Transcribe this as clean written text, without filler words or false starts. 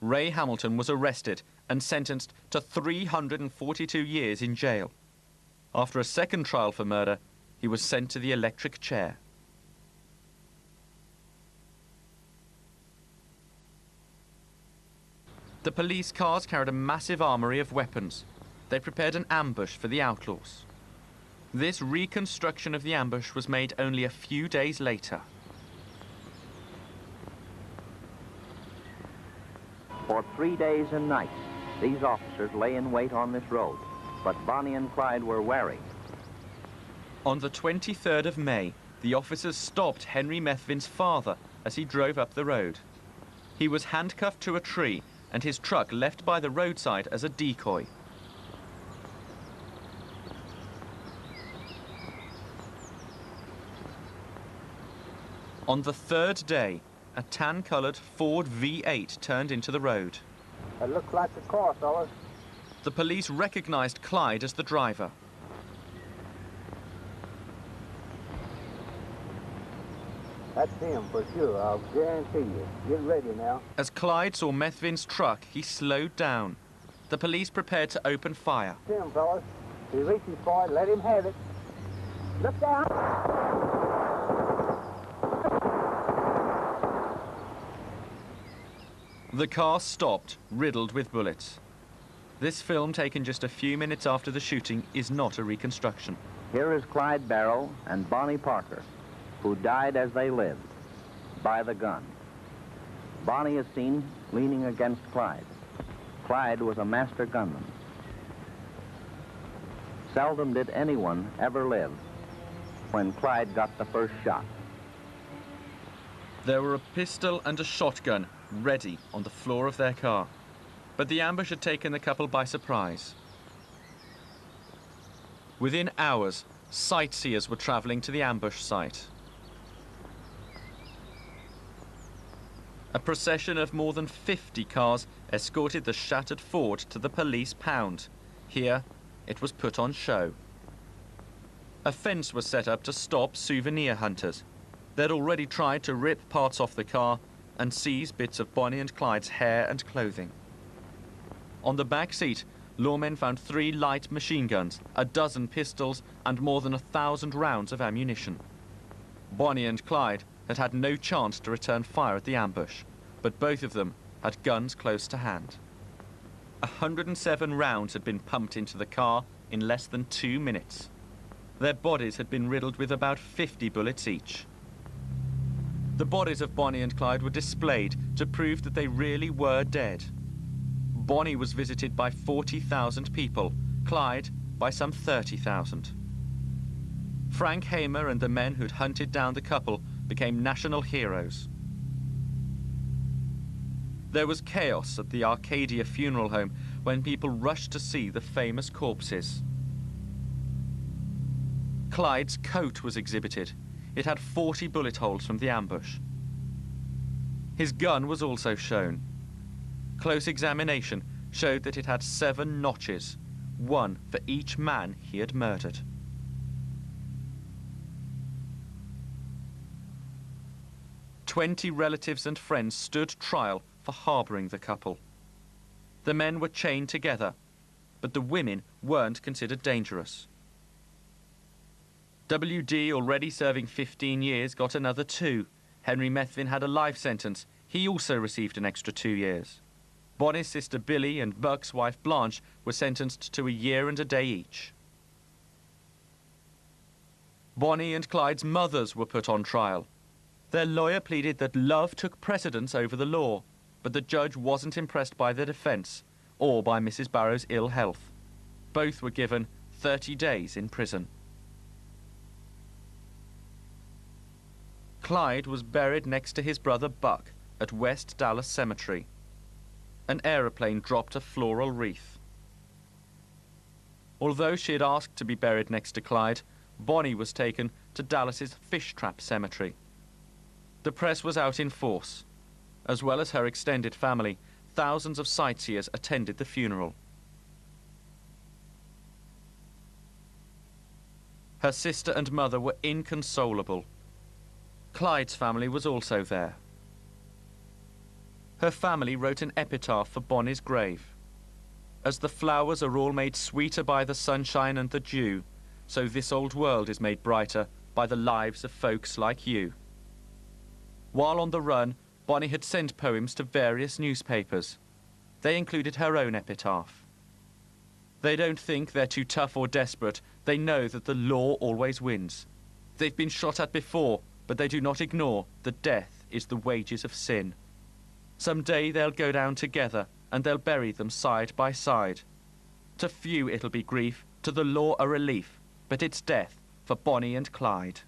Ray Hamilton was arrested and sentenced to 342 years in jail. After a second trial for murder, he was sent to the electric chair. The police cars carried a massive armory of weapons. They prepared an ambush for the outlaws. This reconstruction of the ambush was made only a few days later. For 3 days and nights, these officers lay in wait on this road, but Bonnie and Clyde were wary. On the 23rd of May, the officers stopped Henry Methvin's father as he drove up the road. He was handcuffed to a tree and his truck left by the roadside as a decoy. On the third day, a tan-coloured Ford V8 turned into the road. It looks like a car, fellas. The police recognized Clyde as the driver. That's him for sure, I'll guarantee you. Get ready now. As Clyde saw Methvin's truck, he slowed down. The police prepared to open fire. That's him, fellas. If he reaches for it, let him have it. Look down! The car stopped, riddled with bullets. This film, taken just a few minutes after the shooting, is not a reconstruction. Here is Clyde Barrow and Bonnie Parker, who died as they lived, by the gun. Bonnie is seen leaning against Clyde. Clyde was a master gunman. Seldom did anyone ever live when Clyde got the first shot. There were a pistol and a shotgun ready on the floor of their car, but the ambush had taken the couple by surprise. Within hours, sightseers were traveling to the ambush site. A procession of more than 50 cars escorted the shattered Ford to the police pound. Here, it was put on show. A fence was set up to stop souvenir hunters. They'd already tried to rip parts off the car and seize bits of Bonnie and Clyde's hair and clothing. On the back seat, lawmen found 3 light machine guns, a dozen pistols, and more than 1,000 rounds of ammunition. Bonnie and Clyde had had no chance to return fire at the ambush, but both of them had guns close to hand. 107 rounds had been pumped into the car in less than 2 minutes. Their bodies had been riddled with about 50 bullets each. The bodies of Bonnie and Clyde were displayed to prove that they really were dead. Bonnie was visited by 40,000 people, Clyde by some 30,000. Frank Hamer and the men who'd hunted down the couple became national heroes. There was chaos at the Arcadia funeral home when people rushed to see the famous corpses. Clyde's coat was exhibited. It had 40 bullet holes from the ambush. His gun was also shown. Close examination showed that it had 7 notches, 1 for each man he had murdered. "20 relatives and friends stood trial for harboring the couple. The men were chained together, but the women weren't considered dangerous. WD, already serving 15 years, got another 2. Henry Methvin had a life sentence. He also received an extra 2 years. Bonnie's sister Billy and Buck's wife Blanche were sentenced to 1 year and a day each. Bonnie and Clyde's mothers were put on trial. Their lawyer pleaded that love took precedence over the law, but the judge wasn't impressed by the defense or by Mrs. Barrow's ill health. Both were given 30 days in prison. Clyde was buried next to his brother Buck at West Dallas Cemetery. An aeroplane dropped a floral wreath. Although she had asked to be buried next to Clyde, Bonnie was taken to Dallas's Fish Trap Cemetery. The press was out in force. As well as her extended family, thousands of sightseers attended the funeral. Her sister and mother were inconsolable. Clyde's family was also there. Her family wrote an epitaph for Bonnie's grave. As the flowers are all made sweeter by the sunshine and the dew, so this old world is made brighter by the lives of folks like you. While on the run, Bonnie had sent poems to various newspapers. They included her own epitaph. They don't think they're too tough or desperate. They know that the law always wins. They've been shot at before, but they do not ignore that death is the wages of sin. Someday they'll go down together, and they'll bury them side by side. To few it'll be grief, to the law a relief, but it's death for Bonnie and Clyde.